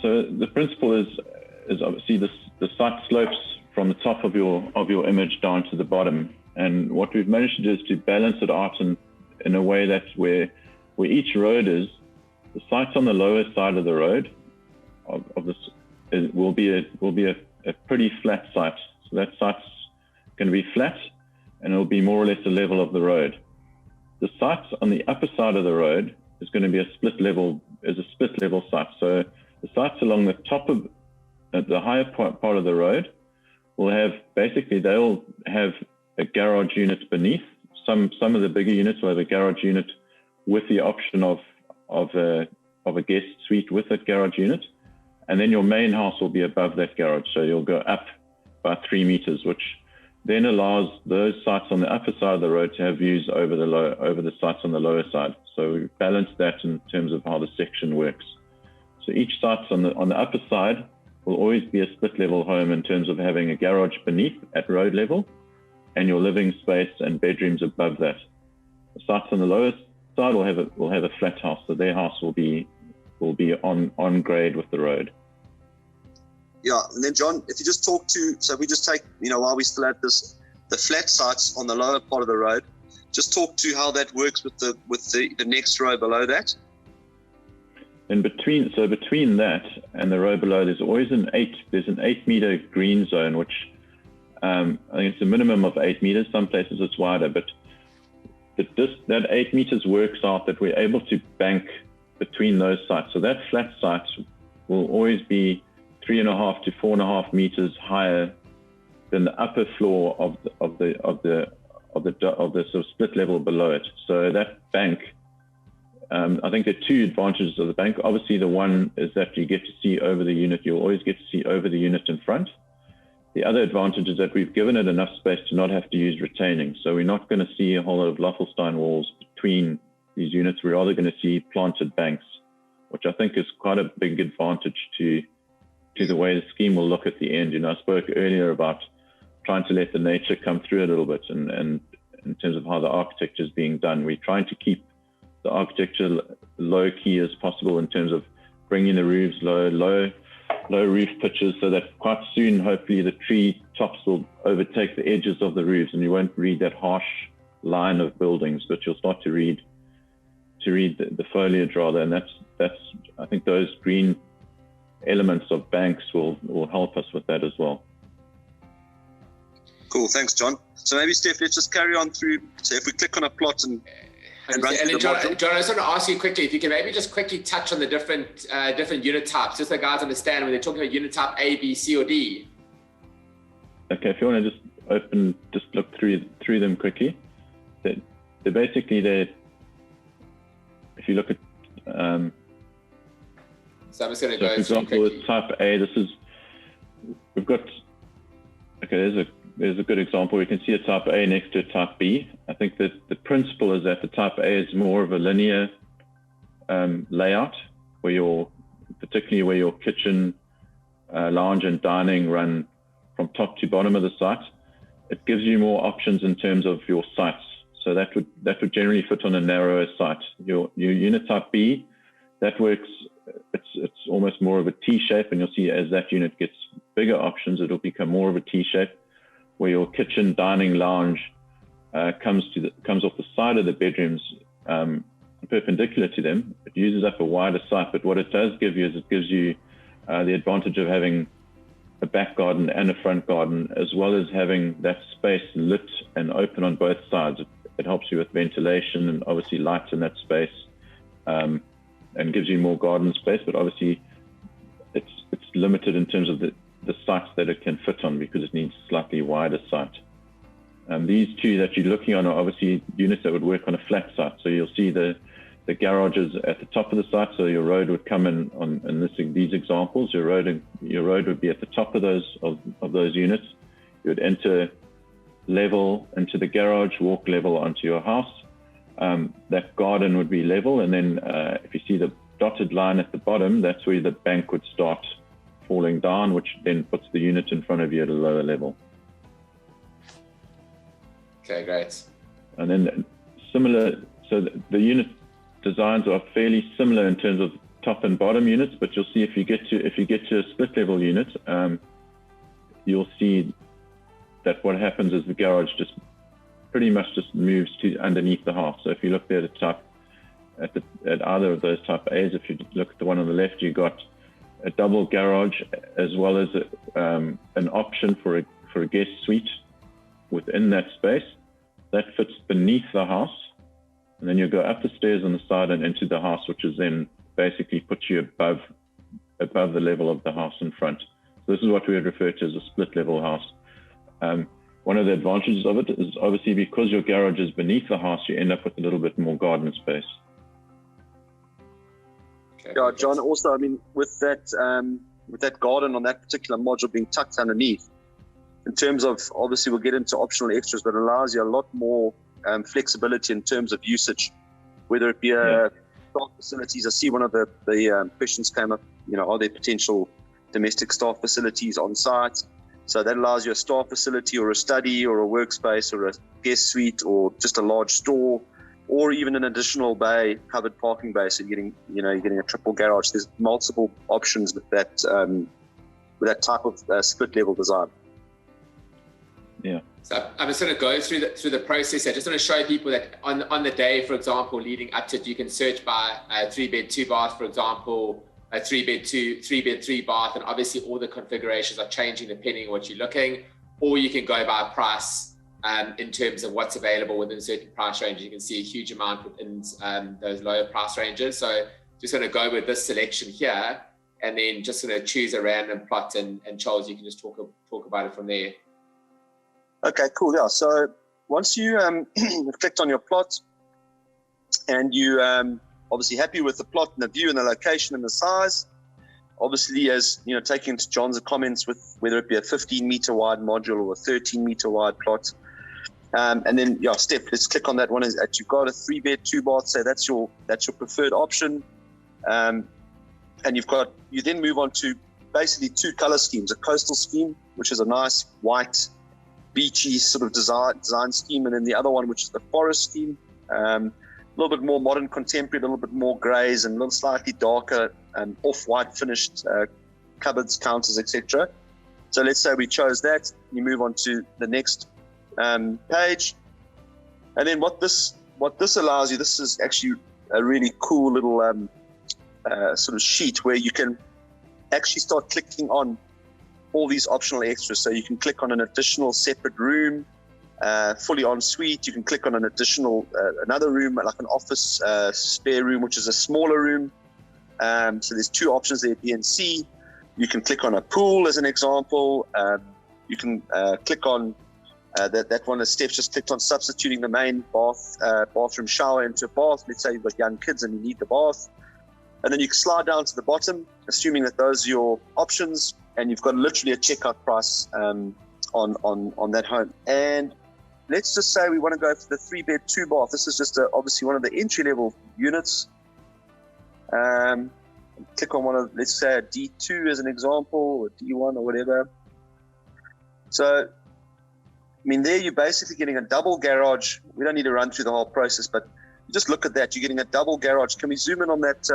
So the principle is obviously the site slopes from the top of your image down to the bottom. And what we've managed to do is to balance it out in a way that where each road is, the sites on the lower side of the road of this will be a pretty flat site. So that site's going to be flat, and it'll be more or less the level of the road. The sites on the upper side of the road is going to be a split level site. So the sites along the top of the higher part of the road will have, basically they'll have a garage unit beneath. Some of the bigger units will have a garage unit with the option of a guest suite with that garage unit. And then your main house will be above that garage. So you'll go up by 3 meters, which then allows those sites on the upper side of the road to have views over the sites on the lower side. So we balance that in terms of how the section works. So each site on the upper side will always be a split level home in terms of having a garage beneath at road level and your living space and bedrooms above that. The sites on the lower side will have a flat house, so their house will be on grade with the road. Yeah, and then John, if you just talk to, so we just take, while we still at this, the flat sites on the lower part of the road, just talk to how that works with the next row below that. And between that and the row below, there's always an 8 meter green zone, which I think it's a minimum of 8 meters. Some places it's wider, but that 8 meters works out that we're able to bank between those sites. So that flat site will always be 3.5 to 4.5 meters higher than the upper floor of the sort of split level below it. So that bank, I think there are two advantages of the bank. Obviously, the one is that you get to see over the unit. You'll always get to see over the unit in front. The other advantage is that we've given it enough space to not have to use retaining. So we're not going to see a whole lot of Loffelstein walls between these units. We're rather going to see planted banks, which I think is quite a big advantage to the way the scheme will look at the end. I spoke earlier about trying to let the nature come through a little bit, and in terms of how the architecture is being done, we're trying to keep the architecture low key as possible in terms of bringing the roofs low roof pitches, so that quite soon, hopefully, the tree tops will overtake the edges of the roofs, and you won't read that harsh line of buildings, but you'll start to read the foliage rather. And that's I think those green elements of banks will help us with that as well. Cool, thanks, John. So maybe, Steph, let's just carry on through. So if we click on a plot and run through John, module. John, I just want to ask you quickly, if you can maybe just quickly touch on the different unit types, just so guys understand when they're talking about unit type A, B, C, or D. Okay, if you want to just look through them quickly. They're basically there. If you look at so I'm just going to so go for example, with type A, there's a good example. We can see a type A next to a type B. I think that the principle is that the type A is more of a linear layout, particularly where your kitchen, lounge and dining run from top to bottom of the site. It gives you more options in terms of your sites. So that would generally fit on a narrower site. Your unit type B, that works. It's almost more of a T shape, and you'll see as that unit gets bigger options, it'll become more of a T shape, where your kitchen, dining, lounge comes off the side of the bedrooms perpendicular to them. It uses up a wider site, but what it does give you is it gives you the advantage of having a back garden and a front garden, as well as having that space lit and open on both sides. It helps you with ventilation and obviously light in that space, and gives you more garden space, but obviously it's limited in terms of the sites that it can fit on, because it needs a slightly wider site. These two that you're looking on are obviously units that would work on a flat site. So you'll see the garages at the top of the site. So your road would come in these examples. Your road would be at the top of those units. You would enter level into the garage, walk level onto your house. That garden would be level, and then if you see the dotted line at the bottom, that's where the bank would start falling down, which then puts the unit in front of you at a lower level. Okay, great. And then similar, so the unit designs are fairly similar in terms of top and bottom units, but you'll see if you get to a split level unit, you'll see that what happens is the garage just pretty much just moves to underneath the house. So if you look there at either of those type A's, if you look at the one on the left, you got a double garage as well as an option for a guest suite within that space that fits beneath the house, and then you go up the stairs on the side and into the house, which is then basically puts you above the level of the house in front. So this is what we would refer to as a split level house. One of the advantages of it is obviously because your garage is beneath the house, you end up with a little bit more garden space. Okay. Yeah, John, also, I mean, with that garden on that particular module being tucked underneath, in terms of, obviously we'll get into optional extras, but it allows you a lot more flexibility in terms of usage, whether it be staff facilities. I see one of the questions came up, are there potential domestic staff facilities on site? So that allows you a staff facility or a study or a workspace or a guest suite or just a large store, or even an additional bay, covered parking bay. So you're getting a triple garage. There's multiple options with that type of split level design. Yeah. So I'm just going to go through the process. I just want to show people that on the day, for example, leading up to it, you can search by 3-bed, 2-bath, for example, a 3-bed, 3-bath, and obviously all the configurations are changing depending on what you're looking, or you can go by price in terms of what's available within certain price ranges. You can see a huge amount within those lower price ranges. So just going to go with this selection here, and then just going to choose a random plot, and Charles, you can just talk about it from there. Okay, cool. Yeah. So once you have clicked on your plot and you obviously happy with the plot and the view and the location and the size, obviously, as taking into John's comments with whether it be a 15-meter wide module or a 13-meter wide plot, and then let's click on that one. Is that you've got a 3-bed, 2-bath. So that's your preferred option, and you then move on to basically 2 color schemes: a coastal scheme, which is a nice white, beachy sort of design scheme, and then the other one, which is the forest scheme, a little bit more modern, contemporary, a little bit more greys, and a little slightly darker off-white finished cupboards, counters, etc. So let's say we chose that. You move on to the next page, and then what this allows you, this is actually a really cool little sort of sheet where you can actually start clicking on all these optional extras. So you can click on an additional separate room, fully en suite. You can click on an additional another room, like an office spare room, which is a smaller room. So there's 2 options there, B and C. You can click on a pool as an example. You can click on that one as Steph's just clicked on, substituting the main bathroom shower into a bath. Let's say you've got young kids and you need the bath. And then you can slide down to the bottom, assuming that those are your options, and you've got literally a checkout price on that home. And let's just say we want to go for the 3-bed, 2-bath. This is just obviously one of the entry-level units. Click on one of, let's say, a D2 as an example, or D1 or whatever. So, I mean, there you're basically getting a double garage. We don't need to run through the whole process, but you just look at that. You're getting a double garage. Can we zoom in on that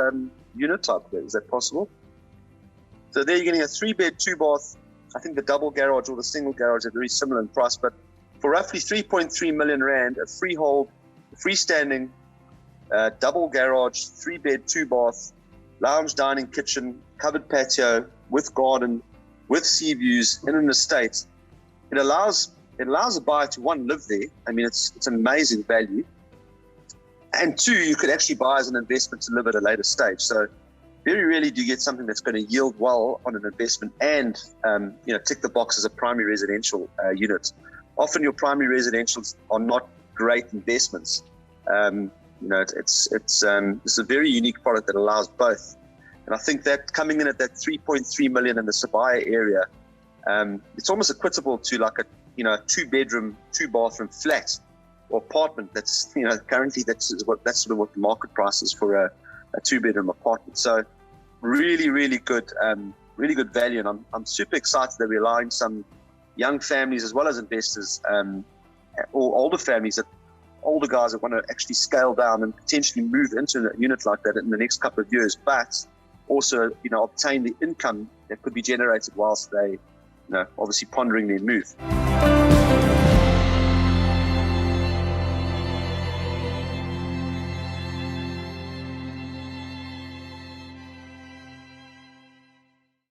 unit type there? Is that possible? So there you're getting a 3-bed, 2-bath. I think the double garage or the single garage are very similar in price, but for roughly 3.3 million rand, a freehold, freestanding double garage, 3-bed, 2-bath, lounge, dining, kitchen, covered patio with garden, with sea views in an estate. It allows a buyer to, 1, live there. I mean, it's an amazing value. And 2, you could actually buy as an investment to live at a later stage. So very rarely do you get something that's going to yield well on an investment and tick the box as a primary residential unit. Often your primary residentials are not great investments. It's a very unique product that allows both. And I think that coming in at that 3.3 million in the Sibaya area, it's almost equitable to like a 2-bedroom, 2-bathroom flat or apartment. That's currently that's sort of what the market price is for a 2-bedroom apartment. So really, really good value. And I'm super excited that we're allowing some young families as well as investors or older families, older guys that want to actually scale down and potentially move into a unit like that in the next couple of years. But also, obtain the income that could be generated whilst they, obviously pondering their move.